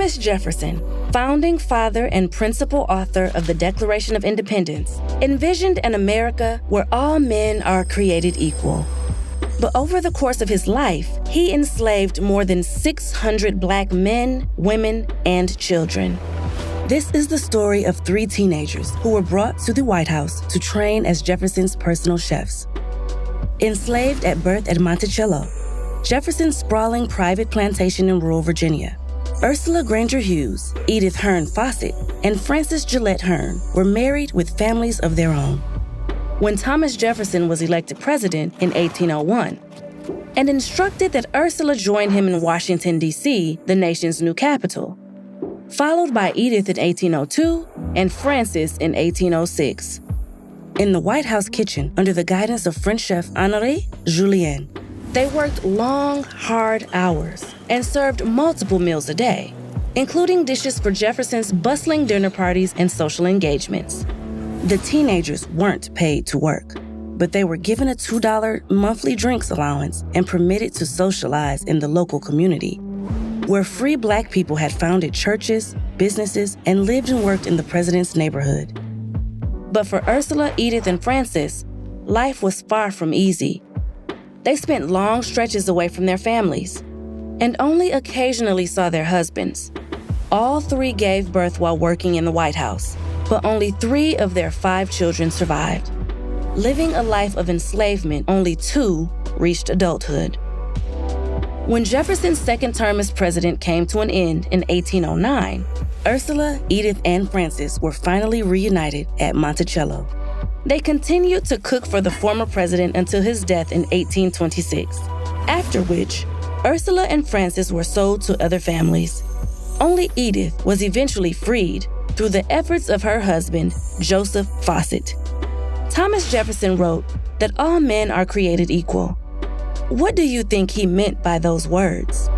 Thomas Jefferson, founding father and principal author of the Declaration of Independence, envisioned an America where all men are created equal. But over the course of his life, he enslaved more than 600 Black men, women, and children. This is the story of 3 teenagers who were brought to the White House to train as Jefferson's personal chefs. Enslaved at birth at Monticello, Jefferson's sprawling private plantation in rural Virginia, Ursula Granger Hughes, Edith Hearn Fawcett, and Frances Gillette Hearn were married with families of their own. When Thomas Jefferson was elected president in 1801 and instructed that Ursula join him in Washington, D.C., the nation's new capital, followed by Edith in 1802 and Frances in 1806. In the White House kitchen, under the guidance of French chef Honoré Julien, they worked long, hard hours and served multiple meals a day, including dishes for Jefferson's bustling dinner parties and social engagements. The teenagers weren't paid to work, but they were given a $2 monthly drinks allowance and permitted to socialize in the local community, where free Black people had founded churches, businesses, and lived and worked in the president's neighborhood. But for Ursula, Edith, and Frances, life was far from easy. They spent long stretches away from their families and only occasionally saw their husbands. All 3 gave birth while working in the White House, but only 3 of their 5 children survived. Living a life of enslavement, only 2 reached adulthood. When Jefferson's second term as president came to an end in 1809, Ursula, Edith, and Frances were finally reunited at Monticello. They continued to cook for the former president until his death in 1826, after which Ursula and Frances were sold to other families. Only Edith was eventually freed through the efforts of her husband, Joseph Fawcett. Thomas Jefferson wrote that all men are created equal. What do you think he meant by those words?